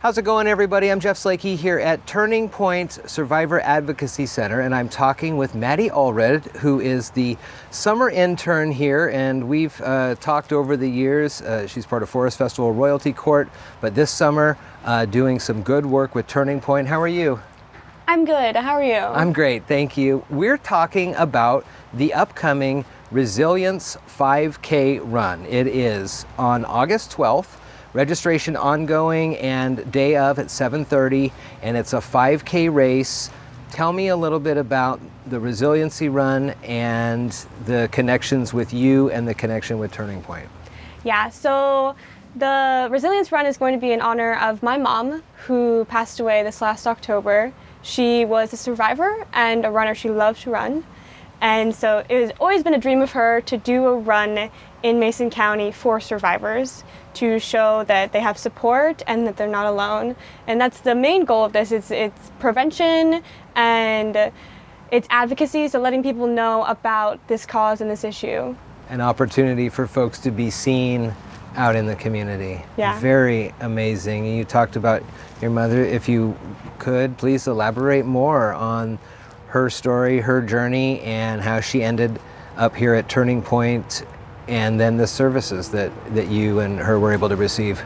How's it going, everybody? I'm Jeff Slakey here at Turning Pointe Survivor Advocacy Center, and I'm talking with Maddie Allred, who is the summer intern here, and we've talked over the years. She's part of Forest Festival Royalty Court, but this summer doing some good work with Turning Pointe. How are you? I'm good. How are you? I'm great, thank you. We're talking about the upcoming Resilience 5K run. It is on August 12th. Registration ongoing and day of at 7:30, and it's a 5K race. Tell me a little bit about the resiliency run and the connections with you and the connection with Turning Pointe. Yeah, so the Resilience Run is going to be in honor of my mom, who passed away this last October. She was a survivor and a runner. She loved to run. And so it has always been a dream of her to do a run in Mason County for survivors, to show that they have support and that they're not alone. And that's the main goal of this. It's prevention and it's advocacy, so letting people know about this cause and this issue. An opportunity for folks to be seen out in the community. Yeah. Very amazing. You talked about your mother. If you could, please elaborate more on her story, her journey, and how she ended up here at Turning Pointe, and then the services that you and her were able to receive.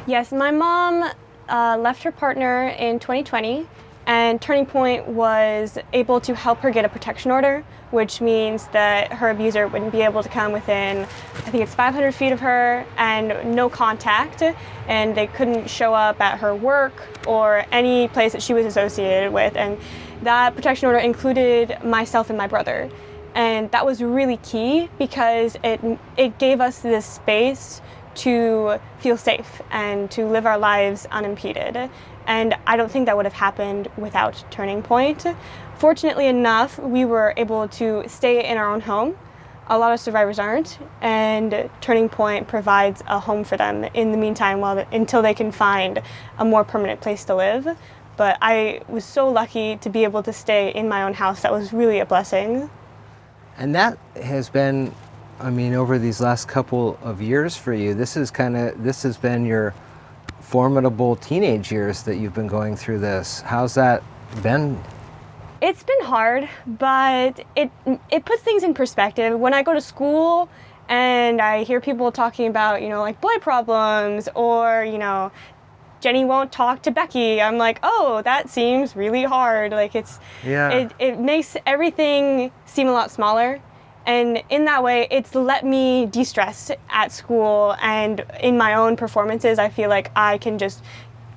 Yes, my mom left her partner in 2020, and Turning Pointe was able to help her get a protection order, which means that her abuser wouldn't be able to come within, I think it's 500 feet of her, and no contact, and they couldn't show up at her work or any place that she was associated with. And that protection order included myself and my brother. And that was really key because it gave us this space to feel safe and to live our lives unimpeded. And I don't think that would have happened without Turning Pointe. Fortunately enough, we were able to stay in our own home. A lot of survivors aren't, and Turning Pointe provides a home for them in the meantime until they can find a more permanent place to live. But I was so lucky to be able to stay in my own house. That was really a blessing. And that has been, I mean, over these last couple of years for you, this has been your formidable teenage years that you've been going through this. How's that been? It's been hard, but it puts things in perspective. When I go to school and I hear people talking about, like boy problems or, Jenny won't talk to Becky, I'm like, oh, that seems really hard. Like it makes everything seem a lot smaller. And in that way, it's let me de-stress at school, and in my own performances, I feel like I can just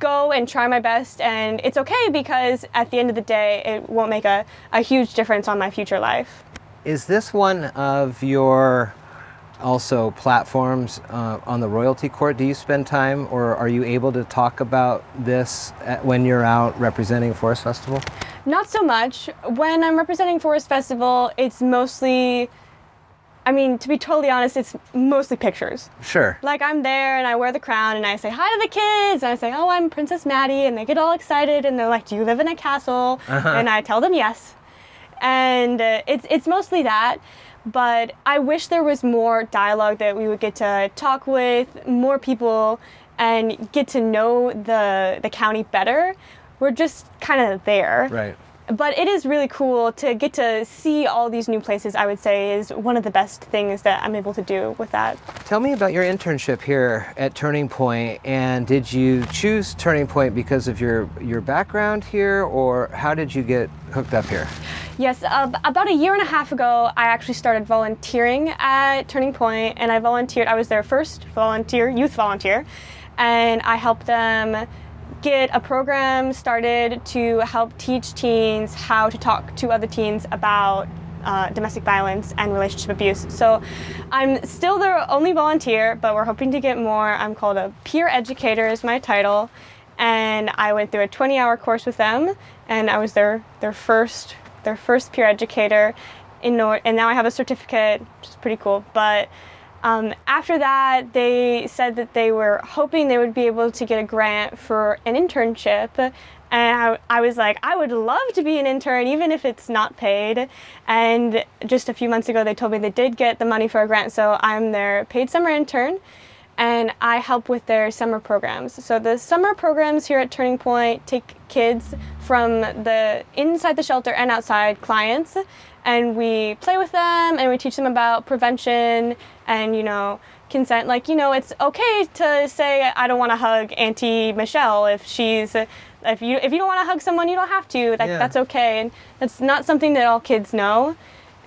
go and try my best, and it's okay because at the end of the day, it won't make a huge difference on my future life. Is this one of your also platforms on the Royalty Court? Do you spend time, or are you able to talk about this when you're out representing Forest Festival? Not so much. When I'm representing Forest Festival, it's mostly, to be totally honest, it's mostly pictures. Sure. Like I'm there and I wear the crown and I say hi to the kids and I say, oh, I'm Princess Maddie, and they get all excited and they're like, do you live in a castle? Uh-huh. And I tell them yes. And it's mostly that. But I wish there was more dialogue, that we would get to talk with more people and get to know the county better. We're just kind of there. Right. But it is really cool to get to see all these new places. I would say is one of the best things that I'm able to do with that. Tell me about your internship here at Turning Pointe, and did you choose Turning Pointe because of your background here, or how did you get hooked up here? Yes, about a year and a half ago, I actually started volunteering at Turning Pointe, and I volunteered. I was their first youth volunteer, and I helped them get a program started to help teach teens how to talk to other teens about domestic violence and relationship abuse. So I'm still their only volunteer, but we're hoping to get more. I'm called a peer educator is my title, and I went through a 20-hour course with them, and I was their first peer educator, and now I have a certificate, which is pretty cool. But after that, they said that they were hoping they would be able to get a grant for an internship. And I was like, I would love to be an intern, even if it's not paid. And just a few months ago, they told me they did get the money for a grant. So I'm their paid summer intern. and I help with their summer programs. So the summer programs here at Turning Point take kids from the inside the shelter and outside clients, and we play with them and we teach them about prevention and, consent. Like, it's okay to say, I don't want to hug Auntie Michelle if you don't want to hug someone, you don't have to. That's okay. And that's not something that all kids know.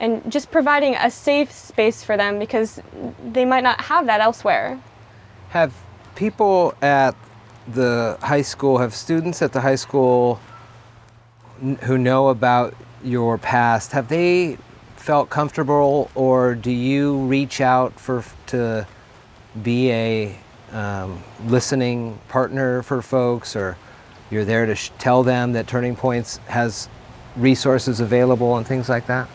And just providing a safe space for them, because they might not have that elsewhere. Have people at the high school, have students at the high school who know about your past, have they felt comfortable, or do you reach out to be a listening partner for folks, or you're there to tell them that Turning Point has resources available and things like that?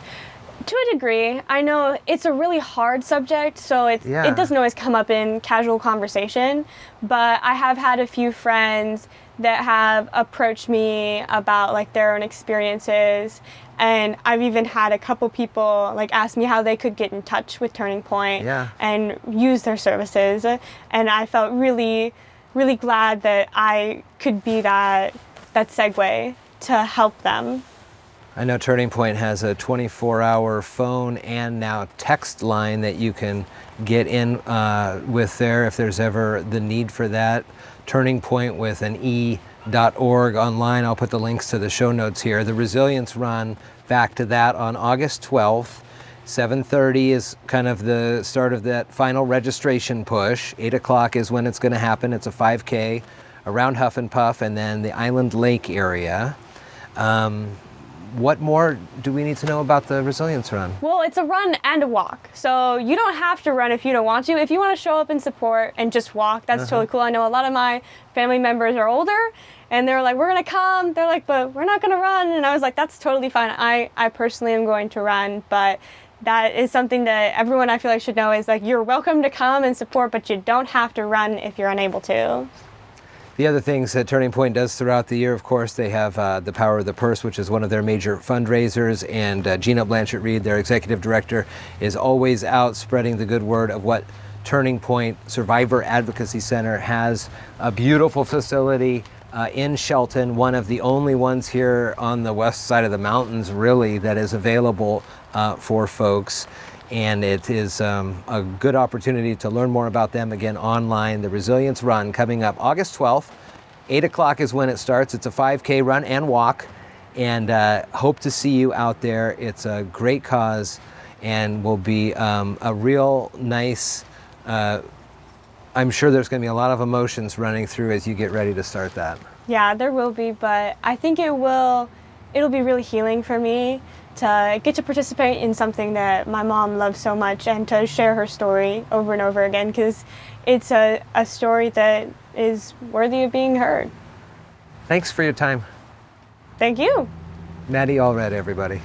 To a degree. I know it's a really hard subject, so it doesn't always come up in casual conversation, but I have had a few friends that have approached me about like their own experiences, and I've even had a couple people like ask me how they could get in touch with Turning Point and use their services, and I felt really, really glad that I could be that segue to help them. I know Turning Point has a 24-hour phone and now text line that you can get in with there if there's ever the need for that. Turning Point with an e.org online. I'll put the links to the show notes here. The Resilience Run, back to that, on August 12th. 7:30 is kind of the start of that final registration push. 8 o'clock is when it's going to happen. It's a 5K around Huff and Puff and then the Island Lake area. What more do we need to know about the Resilience Run? Well, it's a run and a walk. So you don't have to run if you don't want to. If you want to show up and support and just walk, that's totally cool. I know a lot of my family members are older and they're like, we're going to come. They're like, but we're not going to run. And I was like, that's totally fine. I personally am going to run, but that is something that everyone I feel like should know is like, you're welcome to come and support, but you don't have to run if you're unable to. The other things that Turning Point does throughout the year, of course, they have the Power of the Purse, which is one of their major fundraisers, and Gina Blanchett-Reed, their executive director, is always out spreading the good word of what Turning Point Survivor Advocacy Center has. A beautiful facility in Shelton, one of the only ones here on the west side of the mountains, really, that is available for folks. And it is a good opportunity to learn more about them, again, online. The Resilience Run coming up August 12th. 8 o'clock is when it starts. It's a 5K run and walk, and hope to see you out there. It's a great cause and will be a real nice, I'm sure there's going to be a lot of emotions running through as you get ready to start that. Yeah, there will be, but I think it'll be really healing for me to get to participate in something that my mom loves so much and to share her story over and over again, because it's a story that is worthy of being heard. Thanks for your time. Thank you. Maddie, Allred, everybody.